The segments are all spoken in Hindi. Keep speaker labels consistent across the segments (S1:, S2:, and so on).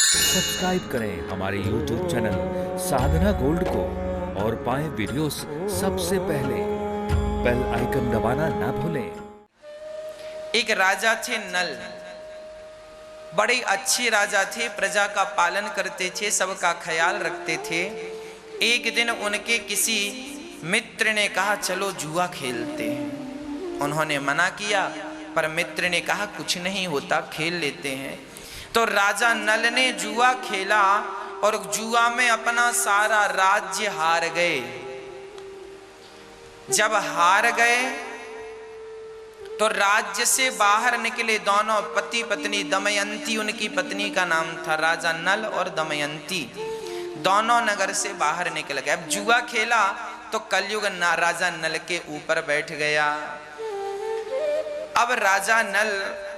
S1: सब्सक्राइब करें हमारे YouTube चैनल साधना गोल्ड को और पाएं वीडियोस सबसे पहले। बेल आइकन दबाना ना भूलें।
S2: एक राजा थे नल, बड़े अच्छे राजा थे, प्रजा का पालन करते थे, सबका ख्याल रखते थे। एक दिन उनके किसी मित्र ने कहा चलो जुआ खेलते हैं। उन्होंने मना किया, पर मित्र ने कहा कुछ नहीं होता, खेल लेते हैं। तो राजा नल ने जुआ खेला और जुआ में अपना सारा राज्य हार गए। जब हार गए तो राज्य से बाहर निकले दोनों पति पत्नी। दमयंती उनकी पत्नी का नाम था, राजा नल और दमयंती दोनों नगर से बाहर निकल गए। अब जुआ खेला तो कलयुग राजा नल के ऊपर बैठ गया। अब राजा नल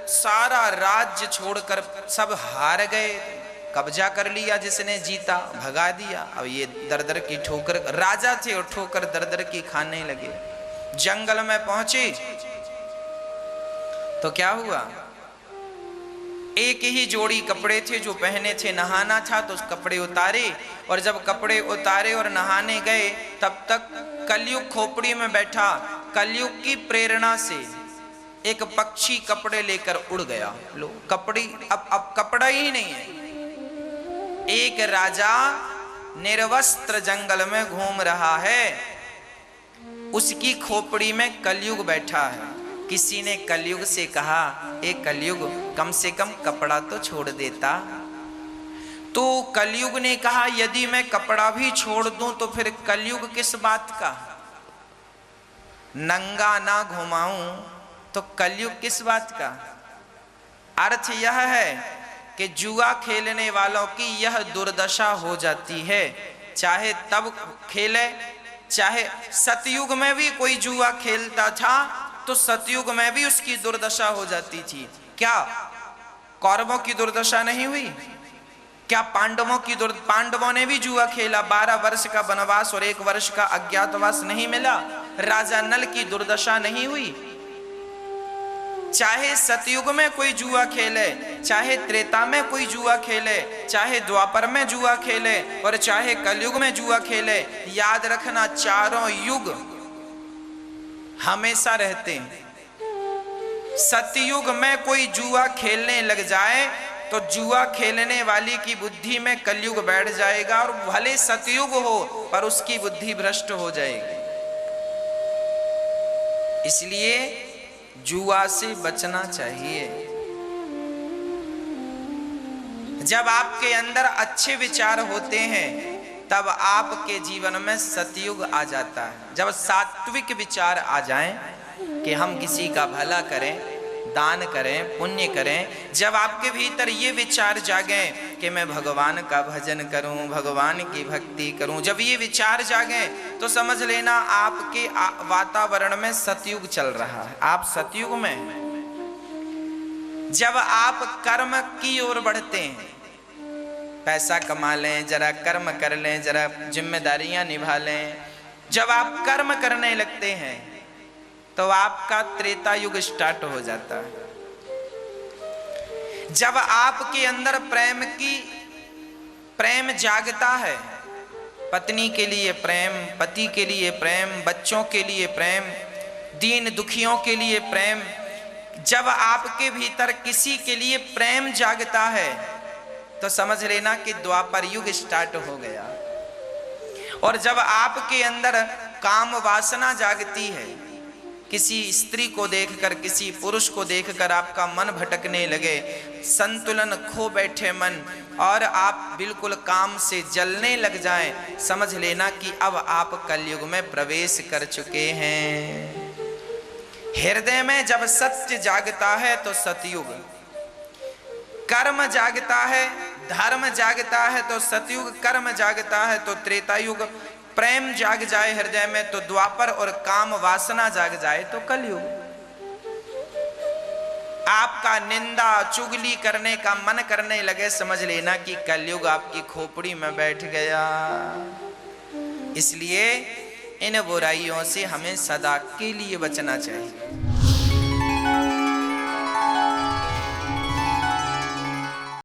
S2: सारा राज्य छोड़कर सब हार गए, कब्जा कर लिया, जिसने जीता भगा दिया। अब ये दर दर की ठोकर, राजा थे और ठोकर दर दर की खाने लगे। जंगल में पहुंचे तो क्या हुआ, एक ही जोड़ी कपड़े थे जो पहने थे, नहाना था तो कपड़े उतारे, और जब कपड़े उतारे और नहाने गए तब तक कलयुग खोपड़ी में बैठा। कलयुग की प्रेरणा से एक पक्षी कपड़े लेकर उड़ गया। लो कपड़ी, अब कपड़ा ही नहीं है। एक राजा निर्वस्त्र जंगल में घूम रहा है, उसकी खोपड़ी में कलयुग बैठा है। किसी ने कलयुग से कहा, ए कलयुग कम से कम कपड़ा तो छोड़ देता। तो कलयुग ने कहा यदि मैं कपड़ा भी छोड़ दूं तो फिर कलयुग किस बात का, नंगा ना घुमाऊं तो कलयुग किस बात का। अर्थ यह है कि जुआ खेलने वालों की यह दुर्दशा हो जाती है, चाहे तब खेले, चाहे सतयुग में भी कोई जुआ खेलता था तो सतयुग में भी उसकी दुर्दशा हो जाती थी। क्या कौरवों की दुर्दशा नहीं हुई? क्या पांडवों की पांडवों ने भी जुआ खेला, 12 वर्ष का वनवास और 1 वर्ष का अज्ञातवास नहीं मिला। राजा नल की दुर्दशा नहीं हुई। चाहे सतयुग में कोई जुआ खेले, चाहे त्रेता में कोई जुआ खेले, चाहे द्वापर में जुआ खेले और चाहे कलयुग में जुआ खेले, याद रखना चारों युग हमेशा रहते हैं। सतयुग में कोई जुआ खेलने लग जाए तो जुआ खेलने वाली की बुद्धि में कलयुग बैठ जाएगा, और भले सतयुग हो पर उसकी बुद्धि भ्रष्ट हो जाएगी। इसलिए जुआ से बचना चाहिए। जब आपके अंदर अच्छे विचार होते हैं तब आपके जीवन में सतयुग आ जाता है। जब सात्विक विचार आ जाएं कि हम किसी का भला करें, दान करें, पुण्य करें, जब आपके भीतर ये विचार जागे कि मैं भगवान का भजन करूं, भगवान की भक्ति करूं, जब ये विचार जागे तो समझ लेना आपके वातावरण में सतयुग चल रहा है, आप सतयुग में हैं। जब आप कर्म की ओर बढ़ते हैं, पैसा कमा लें, जरा कर्म कर लें, जरा जिम्मेदारियां निभा लें, जब आप कर्म करने लगते हैं तो आपका त्रेता युग स्टार्ट हो जाता है। जब आपके अंदर प्रेम जागता है, पत्नी के लिए प्रेम, पति के लिए प्रेम, बच्चों के लिए प्रेम, दीन दुखियों के लिए प्रेम, जब आपके भीतर किसी के लिए प्रेम जागता है तो समझ लेना कि द्वापर युग स्टार्ट हो गया। और जब आपके अंदर काम वासना जागती है, किसी स्त्री को देखकर, किसी पुरुष को देखकर आपका मन भटकने लगे, संतुलन खो बैठे मन और आप बिल्कुल काम से जलने लग जाएं, समझ लेना कि अब आप कलयुग में प्रवेश कर चुके हैं। हृदय में जब सत्य जागता है तो सतयुग, कर्म जागता है, धर्म जागता है तो सतयुग, कर्म जागता है तो त्रेता युग, प्रेम जाग जाए हृदय में तो द्वापर, और काम वासना जाग जाए तो कलयुग। आपका निंदा चुगली करने का मन करने लगे, समझ लेना कि कलयुग आपकी खोपड़ी में बैठ गया। इसलिए इन बुराइयों से हमें सदा के लिए बचना चाहिए।